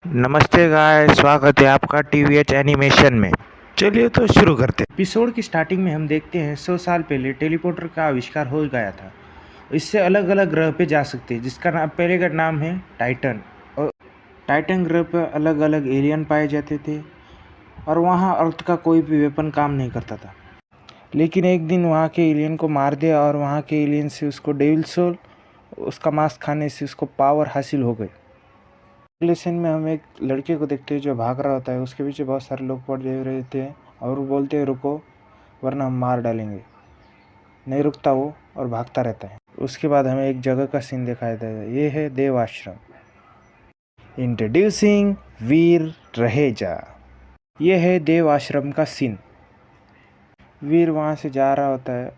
नमस्ते गाइस, स्वागत है आपका टीवीएच एनिमेशन में। चलिए तो शुरू करते हैं। एपिसोड की स्टार्टिंग में हम देखते हैं 100 साल पहले टेलीपोर्टर का आविष्कार हो गया था। इससे अलग अलग ग्रह पे जा सकते हैं, जिसका नाम पहले का नाम है टाइटन। और टाइटन ग्रह पर अलग अलग एलियन पाए जाते थे और वहाँ अर्थ का कोई भी वेपन काम नहीं करता था। लेकिन एक दिन वहाँ के एलियन को मार दिया और वहाँ के एलियन से उसको डेविल सोल, उसका मांस खाने से उसको पावर हासिल हो गई। अगले सीन में हम एक लड़के को देखते हैं जो भाग रहा होता है। उसके पीछे बहुत सारे लोग पड़ रहते हैं और वो बोलते हैं रुको वरना हम मार डालेंगे। नहीं रुकता वो और भागता रहता है। उसके बाद हमें एक जगह का सीन दिखाया जाता है। ये है देव आश्रम। इंट्रोड्यूसिंग वीर रहेजा। ये है देव आश्रम का सीन। वीर वहाँ से जा रहा होता है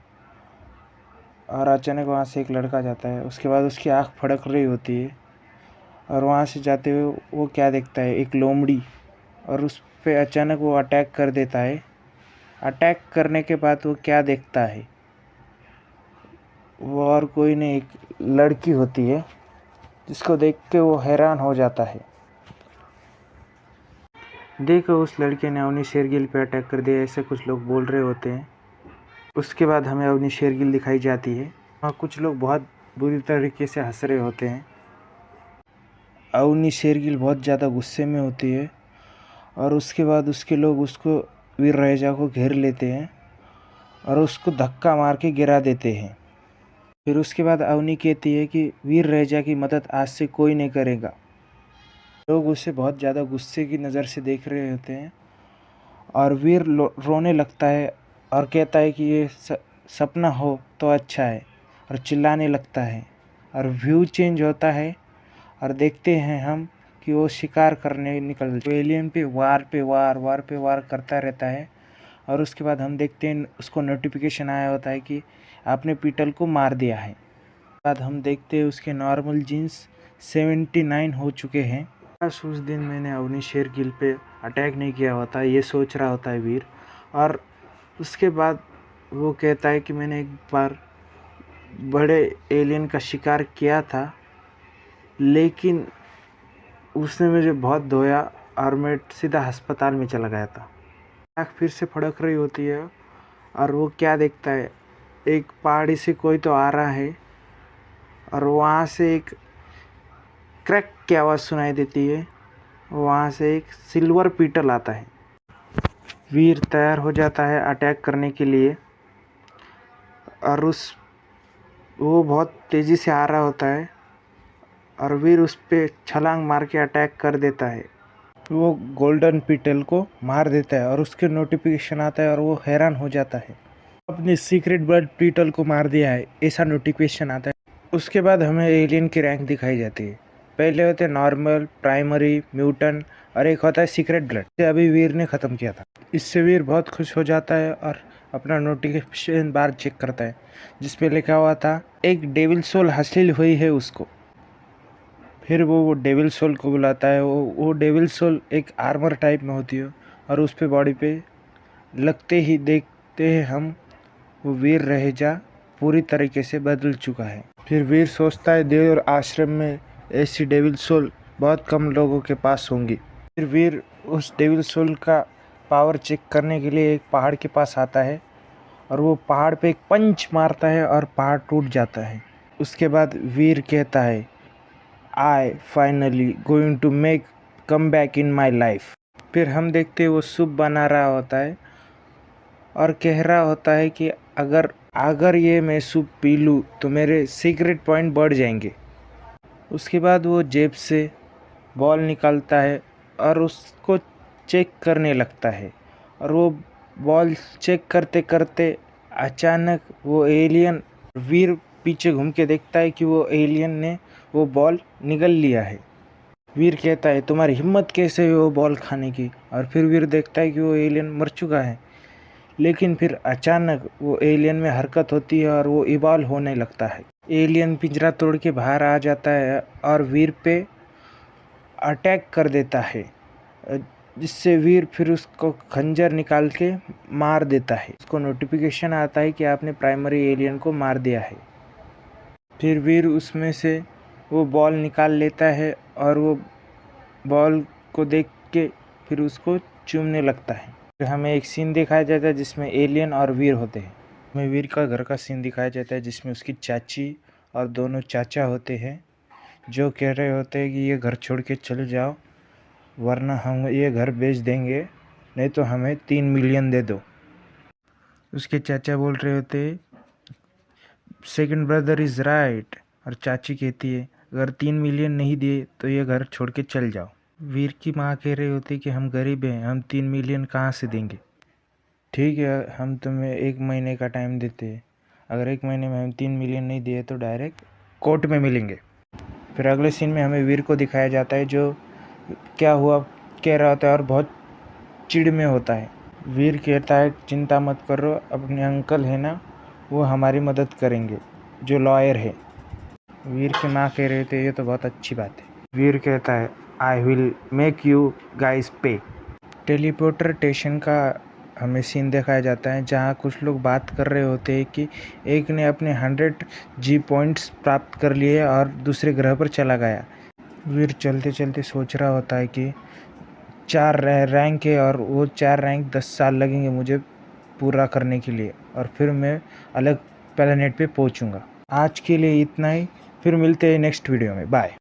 और अचानक वहाँ से एक लड़का जाता है। उसके बाद उसकी आँख फड़क रही होती है और वहाँ से जाते हुए वो क्या देखता है, एक लोमड़ी, और उस पे अचानक वो अटैक कर देता है। अटैक करने के बाद वो क्या देखता है, वो और कोई नहीं, एक लड़की होती है जिसको देख के वो हैरान हो जाता है। देखो उस लड़के ने अवनी शेरगिल पे अटैक कर दिया, ऐसे कुछ लोग बोल रहे होते हैं। उसके बाद हमें अवनी शेरगिल दिखाई जाती है। वहाँ कुछ लोग बहुत बुरी तरीके से हंस रहे होते हैं। अवनी शेरगिल बहुत ज़्यादा गुस्से में होती है और उसके बाद उसके लोग उसको, वीर रहेजा को घेर लेते हैं और उसको धक्का मार के गिरा देते हैं। फिर उसके बाद अवनी कहती है कि वीर रहेजा की मदद आज से कोई नहीं करेगा। लोग उसे बहुत ज़्यादा गुस्से की नज़र से देख रहे होते हैं और वीर रोने लगता है और कहता है कि ये सपना हो तो अच्छा है, और चिल्लाने लगता है और व्यू चेंज होता है और देखते हैं हम कि वो शिकार करने निकल एलियन पे वार करता रहता है। और उसके बाद हम देखते हैं उसको नोटिफिकेशन आया होता है कि आपने पीटल को मार दिया है। बाद हम देखते हैं उसके नॉर्मल जीन्स 79 हो चुके हैं। बस उस दिन मैंने अवनी शेरगिल पे अटैक नहीं किया होता, ये सोच रहा होता है वीर। और उसके बाद वो कहता है कि मैंने एक बार बड़े एलियन का शिकार किया था, लेकिन उसने मुझे बहुत धोया और मैं सीधा अस्पताल में चला गया था। आँख फिर से फड़क रही होती है और वो क्या देखता है, एक पहाड़ी से कोई तो आ रहा है और वहाँ से एक क्रैक की आवाज़ सुनाई देती है। वहाँ से एक सिल्वर पीटल आता है। वीर तैयार हो जाता है अटैक करने के लिए और वो बहुत तेज़ी से आ रहा होता है और वीर उस पे छलांग मार के अटैक कर देता है। वो गोल्डन पीटल को मार देता है और उसके नोटिफिकेशन आता है और वो हैरान हो जाता है, अपने सीक्रेट ब्लड पीटल को मार दिया है, ऐसा नोटिफिकेशन आता है। उसके बाद हमें एलियन की रैंक दिखाई जाती है। पहले होते हैं नॉर्मल, प्राइमरी, म्यूटेंट और एक होता है सीक्रेट ब्लड। इसे अभी वीर ने ख़त्म किया था। इससे वीर बहुत खुश हो जाता है और अपना नोटिफिकेशन बार चेक करता है जिसपे लिखा हुआ था एक डेविल सोल हासिल हुई है उसको। फिर वो डेविल सोल को बुलाता है। वो डेविल सोल एक आर्मर टाइप में होती है और उस पे बॉडी पे लगते ही देखते हैं हम वो वीर रहेजा पूरी तरीके से बदल चुका है। फिर वीर सोचता है देव आश्रम में ऐसी डेविल सोल बहुत कम लोगों के पास होंगी। फिर वीर उस डेविल सोल का पावर चेक करने के लिए एक पहाड़ के पास आता है और वो पहाड़ पे एक पंच मारता है और पहाड़ टूट जाता है। उसके बाद वीर कहता है I finally going to make come back in my life. फिर हम देखते हैं वो सूप बना रहा होता है और कह रहा होता है कि अगर ये मैं सूप पी लूँ तो मेरे सीक्रेट पॉइंट बढ़ जाएंगे। उसके बाद वो जेब से बॉल निकालता है और उसको चेक करने लगता है और वो बॉल चेक करते करते अचानक वो एलियन, वीर पीछे घूम के देखता है कि वो एलियन ने वो बॉल निगल लिया है। वीर कहता है तुम्हारी हिम्मत कैसे है वो बॉल खाने की, और फिर वीर देखता है कि वो एलियन मर चुका है। लेकिन फिर अचानक वो एलियन में हरकत होती है और वो इवॉल्व होने लगता है। एलियन पिंजरा तोड़ के बाहर आ जाता है और वीर पे अटैक कर देता है, जिससे वीर फिर उसको खंजर निकाल के मार देता है। उसको नोटिफिकेशन आता है कि आपने प्राइमरी एलियन को मार दिया है। फिर वीर उसमें से वो बॉल निकाल लेता है और वो बॉल को देख के फिर उसको चूमने लगता है। फिर हमें एक सीन दिखाया जाता है जिसमें एलियन और वीर होते हैं। हमें वीर का घर का सीन दिखाया जाता है जिसमें उसकी चाची और दोनों चाचा होते हैं जो कह रहे होते हैं कि ये घर छोड़ के चले जाओ वरना हम ये घर बेच देंगे, नहीं तो हमें 3 मिलियन दे दो। उसके चाचा बोल रहे होते सेकंड ब्रदर इज़ राइट, और चाची कहती है अगर 3 मिलियन नहीं दिए तो ये घर छोड़ के चल जाओ। वीर की माँ कह रही होती कि हम गरीब हैं, हम 3 मिलियन कहाँ से देंगे। ठीक है, हम तुम्हें 1 महीने का टाइम देते हैं, अगर 1 महीने में हम 3 मिलियन नहीं दिए तो डायरेक्ट कोर्ट में मिलेंगे। फिर अगले सीन में हमें वीर को दिखाया जाता है जो क्या हुआ कह रहा होता है और बहुत चिढ़ में होता है। वीर कहता है चिंता मत करो, अपने अंकल है ना वो हमारी मदद करेंगे जो लॉयर है। वीर की माँ कह रहे थे ये तो बहुत अच्छी बात है। वीर कहता है I will make you guys पे। टेलीपोर्टेशन का हमें सीन दिखाया जाता है जहाँ कुछ लोग बात कर रहे होते हैं कि एक ने अपने 100 G पॉइंट्स प्राप्त कर लिए और दूसरे ग्रह पर चला गया। वीर चलते चलते सोच रहा होता है कि 4 रैंक है और वो 4 रैंक 10 साल लगेंगे मुझे पूरा करने के लिए, और फिर मैं अलग प्लेनेट पे पहुंचूंगा। आज के लिए इतना ही, फिर मिलते हैं नेक्स्ट वीडियो में। बाय।